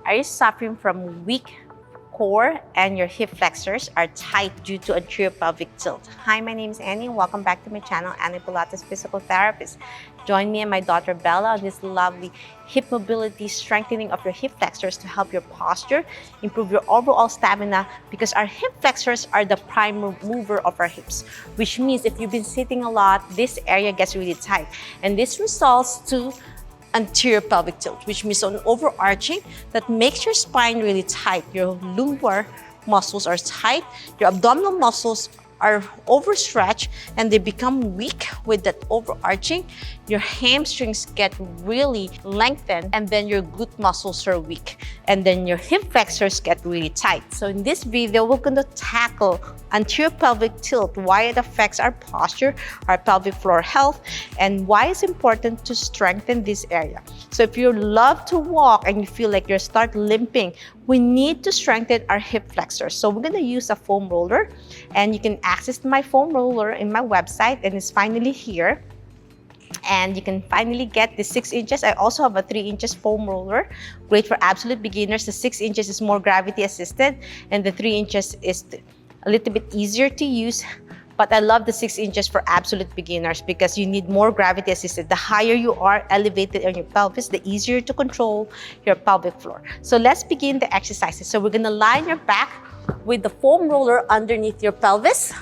Are you suffering from weak core and your hip flexors are tight due to anterior pelvic tilt? Hi, my name is Annie. Welcome back to my channel, Annie Pilates Physical Therapist. Join me and my daughter Bella on this lovely hip mobility strengthening of your hip flexors to help your posture, improve your overall stamina, because our hip flexors are the prime mover of our hips, which means if you've been sitting a lot, this area gets really tight. And this results to anterior pelvic tilt, which means an overarching that makes your spine really tight. Your lumbar muscles are tight, your abdominal muscles are overstretched, and they become weak with that overarching. Your hamstrings get really lengthened, and then your glute muscles are weak, and then your hip flexors get really tight. So in this video, we're going to tackle anterior pelvic tilt, why it affects our posture, our pelvic floor health, and why it's important to strengthen this area. So if you love to walk and you feel like you start limping, we need to strengthen our hip flexors. So we're going to use a foam roller, and you can access my foam roller in my website, and it's finally here. And you can finally get the 6 inches. I also have a 3 inches foam roller, great for absolute beginners. The 6 inches is more gravity assisted, and the 3 inches is a little bit easier to use. But I love the 6 inches for absolute beginners because you need more gravity assisted. The higher you are elevated on your pelvis, the easier to control your pelvic floor. So let's begin the exercises. So we're gonna line your back with the foam roller underneath your pelvis.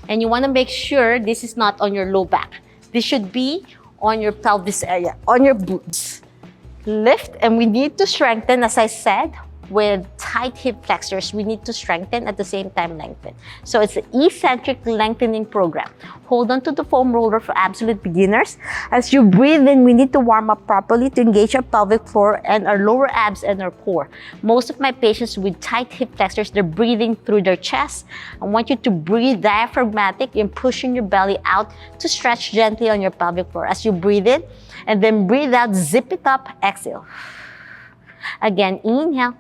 And you wanna make sure this is not on your low back. This should be on your pelvis area, on your glutes. Lift, and we need to strengthen, as I said, with tight hip flexors, we need to strengthen at the same time lengthen. So it's an eccentric lengthening program. Hold on to the foam roller for absolute beginners. As you breathe in, we need to warm up properly to engage our pelvic floor and our lower abs and our core. Most of my patients with tight hip flexors, they're breathing through their chest. I want you to breathe diaphragmatic and pushing your belly out to stretch gently on your pelvic floor. As you breathe in, and then breathe out, zip it up, exhale. Again, inhale.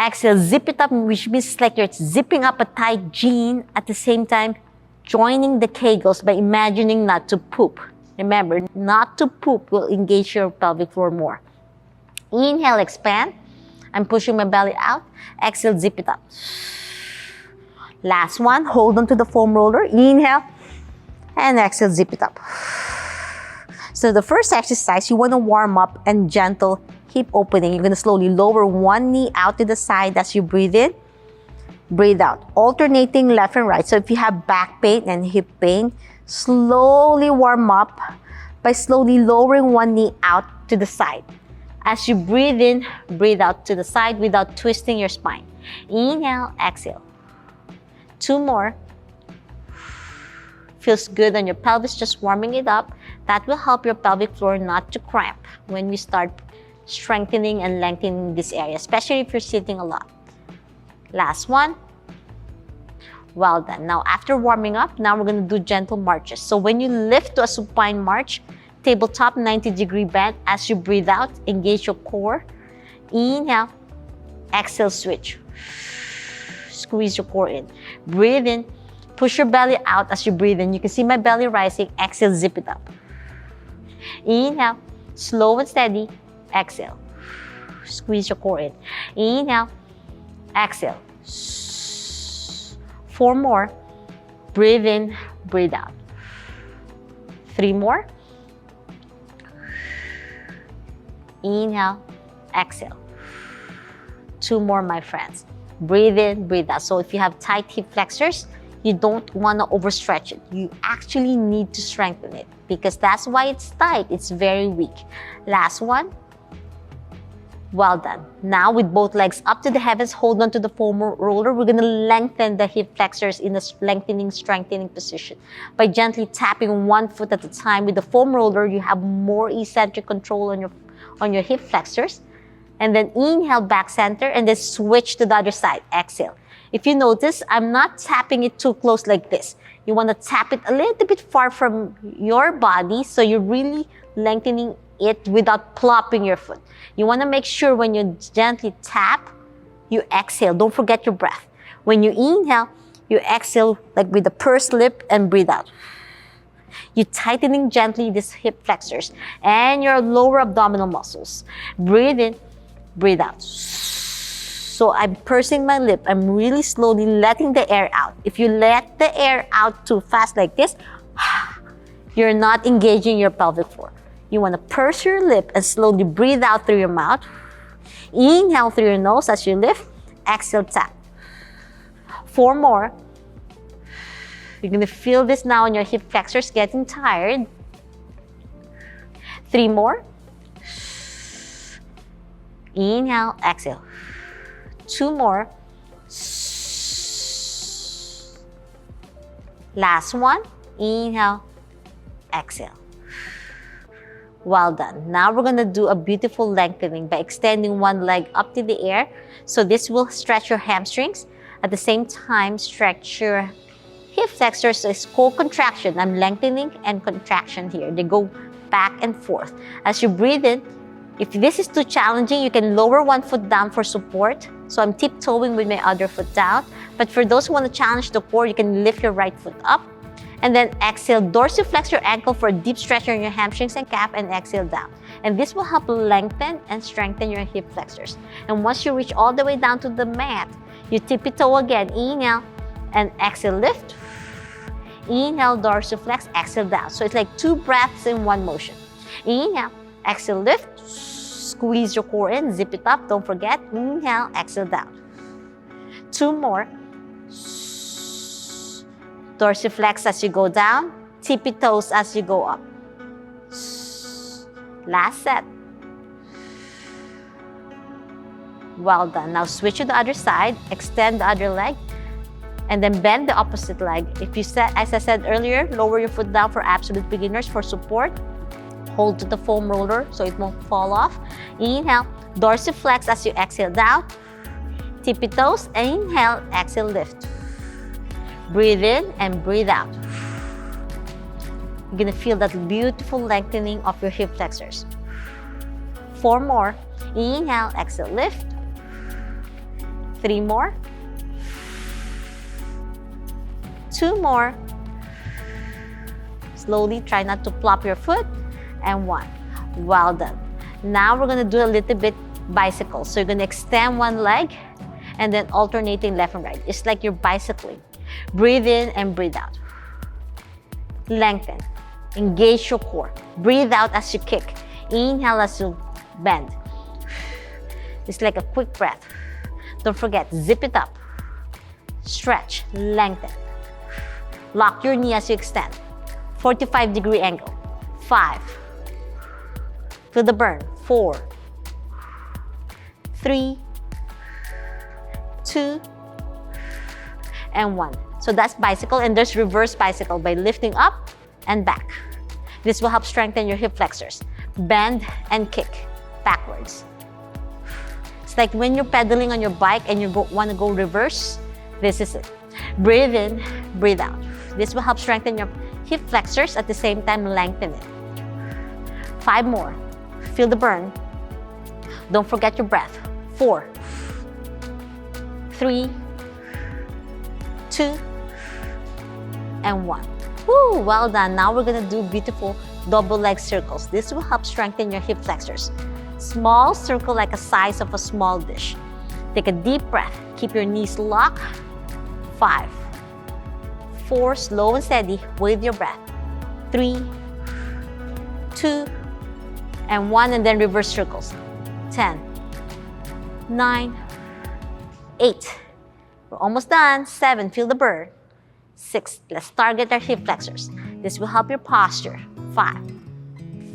Exhale, zip it up, which means like you're zipping up a tight jean at the same time joining the kegels by imagining not to poop. Remember, not to poop will engage your pelvic floor more. Inhale, expand. I'm pushing my belly out. Exhale, zip it up. Last one, hold on to the foam roller. Inhale, and exhale, zip it up. So the first exercise, you want to warm up and gentle hip opening. You're going to slowly lower one knee out to the side as you breathe in, breathe out, alternating left and right. So if you have back pain and hip pain, slowly warm up by slowly lowering one knee out to the side. As you breathe in, breathe out to the side without twisting your spine. Inhale, exhale. 2 more. Feels good on your pelvis, just warming it up. That will help your pelvic floor not to cramp when we start strengthening and lengthening this area, especially if you're sitting a lot. Last one. Well done. Now, after warming up, now we're going to do gentle marches. So when you lift to a supine march, tabletop 90-degree bend, as you breathe out, engage your core. Inhale, exhale, switch. Squeeze your core in. Breathe in, push your belly out as you breathe in. You can see my belly rising. Exhale, zip it up. Inhale, slow and steady. Exhale. Squeeze your core in. Inhale. Exhale. 4 more. Breathe in. Breathe out. 3 more. Inhale. Exhale. 2 more, my friends. Breathe in. Breathe out. So if you have tight hip flexors, you don't want to overstretch it. You actually need to strengthen it because that's why it's tight. It's very weak. Last one. Well done. Now with both legs up to the heavens, hold on to the foam roller. We're going to lengthen the hip flexors in a lengthening, strengthening position. By gently tapping one foot at a time with the foam roller, you have more eccentric control on your hip flexors. And then inhale, back center, and then switch to the other side. Exhale. If you notice, I'm not tapping it too close like this. You want to tap it a little bit far from your body so you're really lengthening it without plopping your foot. You want to make sure when you gently tap, you exhale. Don't forget your breath. When you inhale, you exhale like with the pursed lip and breathe out. You're tightening gently these hip flexors and your lower abdominal muscles. Breathe in, breathe out. So I'm pursing my lip. I'm really slowly letting the air out. If you let the air out too fast like this, you're not engaging your pelvic floor. You want to purse your lip and slowly breathe out through your mouth. Inhale through your nose as you lift. Exhale, tap. 4 more. You're going to feel this now in your hip flexors getting tired. 3 more. Inhale, exhale. 2 more. Last one. Inhale, exhale. Well done. Now we're going to do a beautiful lengthening by extending one leg up to the air. So this will stretch your hamstrings. At the same time, stretch your hip flexors. So it's co-contraction. I'm lengthening and contraction here. They go back and forth. As you breathe in, if this is too challenging, you can lower one foot down for support. So I'm tiptoeing with my other foot down. But for those who want to challenge the core, you can lift your right foot up. And then exhale, dorsiflex your ankle for a deep stretch on your hamstrings and calf, and exhale down. And this will help lengthen and strengthen your hip flexors. And once you reach all the way down to the mat, you tippy toe again. Inhale and exhale, lift. Inhale, dorsiflex, exhale down. So it's like 2 breaths in one motion. Inhale, exhale, lift. Squeeze your core in, zip it up. Don't forget. Inhale, exhale down. 2 more. Dorsiflex as you go down, tippy toes as you go up. Last set. Well done. Now switch to the other side, extend the other leg, and then bend the opposite leg. If you said, as I said earlier, lower your foot down for absolute beginners for support. Hold to the foam roller so it won't fall off. Inhale, dorsiflex as you exhale down, tippy toes, inhale, exhale, lift. Breathe in and breathe out. You're gonna feel that beautiful lengthening of your hip flexors. 4 more. Inhale, exhale, lift. 3 more. 2 more. Slowly, try not to plop your foot. And 1. Well done. Now we're gonna do a little bit bicycle. So you're gonna extend one leg and then alternating left and right. It's like you're bicycling. Breathe in and breathe out. Lengthen. Engage your core. Breathe out as you kick. Inhale as you bend. It's like a quick breath. Don't forget, zip it up. Stretch, lengthen. Lock your knee as you extend. 45-degree angle. 5. Feel the burn. 4. 3. 2. And 1. So that's bicycle, and there's reverse bicycle by lifting up and back. This will help strengthen your hip flexors. Bend and kick backwards. It's like when you're pedaling on your bike and you want to go reverse, this is it. Breathe in, breathe out. This will help strengthen your hip flexors, at the same time lengthen it. 5 more. Feel the burn. Don't forget your breath. 4. 3. 2. And 1. Woo, well done. Now we're gonna do beautiful double leg circles. This will help strengthen your hip flexors. Small circle like a size of a small dish. Take a deep breath. Keep your knees locked. 5. 4, slow and steady with your breath. 3, 2, and 1, and then reverse circles. 10, 9, 8. We're almost done. 7, feel the burn. 6, let's target our hip flexors. This will help your posture. 5,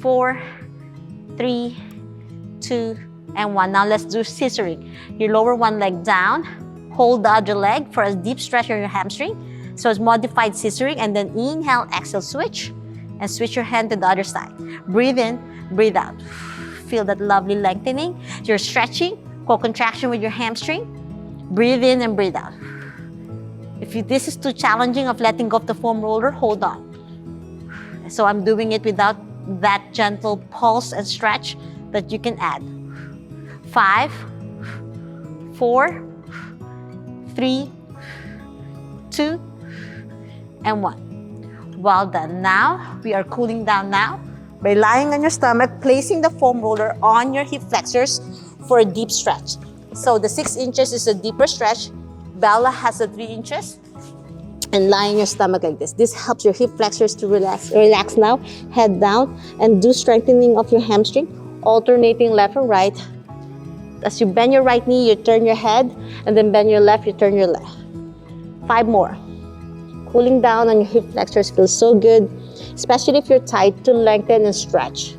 4, 3, 2, and 1. Now let's do scissoring. You lower one leg down, hold the other leg for a deep stretch on your hamstring. So it's modified scissoring, and then inhale, exhale, switch, and switch your hand to the other side. Breathe in, breathe out. Feel that lovely lengthening. You're stretching, co-contraction with your hamstring. Breathe in and breathe out. If this is too challenging of letting go of the foam roller, hold on. So I'm doing it without that gentle pulse and stretch that you can add. 5, 4, 3, 2, and 1. Well done. Now, we are cooling down now by lying on your stomach, placing the foam roller on your hip flexors for a deep stretch. So the 6 inches is a deeper stretch. Bella has a 3 inches. And lie on your stomach like this. This helps your hip flexors to relax. Relax now, head down, and do strengthening of your hamstring, alternating left and right. As you bend your right knee, you turn your head, and then bend your left, you turn your left. 5 more. Cooling down on your hip flexors feels so good, especially if you're tight, to lengthen and stretch.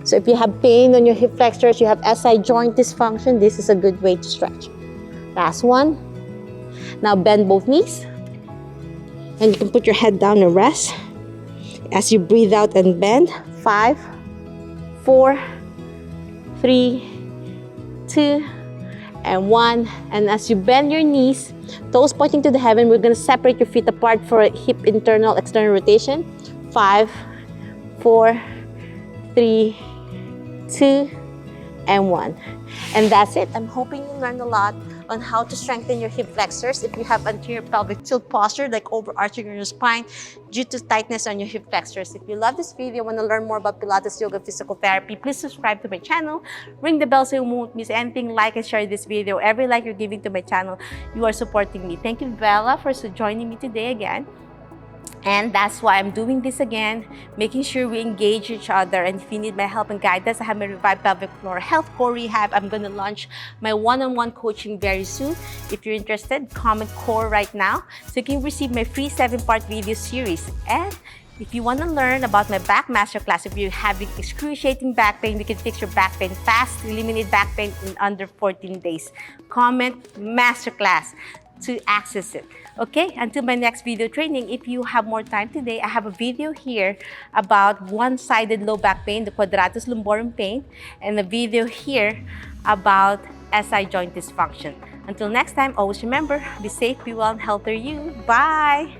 So if you have pain on your hip flexors, you have SI joint dysfunction, this is a good way to stretch. Last one. Now bend both knees. And you can put your head down and rest as you breathe out and bend. 5, 4, 3, 2, and 1. And as you bend your knees, toes pointing to the heaven, we're going to separate your feet apart for a hip internal external rotation. 5, 4, 3, 2, and 1. And that's it. I'm hoping you learned a lot on how to strengthen your hip flexors if you have anterior pelvic tilt posture, like overarching your spine due to tightness on your hip flexors. If you love this video, want to learn more about Pilates, yoga, physical therapy, please subscribe to my channel. Ring the bell so you won't miss anything. Like and share this video. Every like you're giving to my channel, you are supporting me. Thank you, Bella, for joining me today again. And that's why I'm doing this again, making sure we engage each other. And if you need my help and guidance, I have my Revive Pelvic Floor Health Core Rehab. I'm going to launch my one-on-one coaching very soon. If you're interested, comment core right now so you can receive my free 7-part video series. And if you want to learn about my back masterclass, if you're having excruciating back pain, we can fix your back pain fast, eliminate back pain in under 14 days. Comment masterclass to access it. Okay, until my next video training, if you have more time today, I have a video here about one-sided low back pain, the quadratus lumborum pain, and a video here about SI joint dysfunction. Until next time, always remember, be safe, be well, and healthier you. Bye!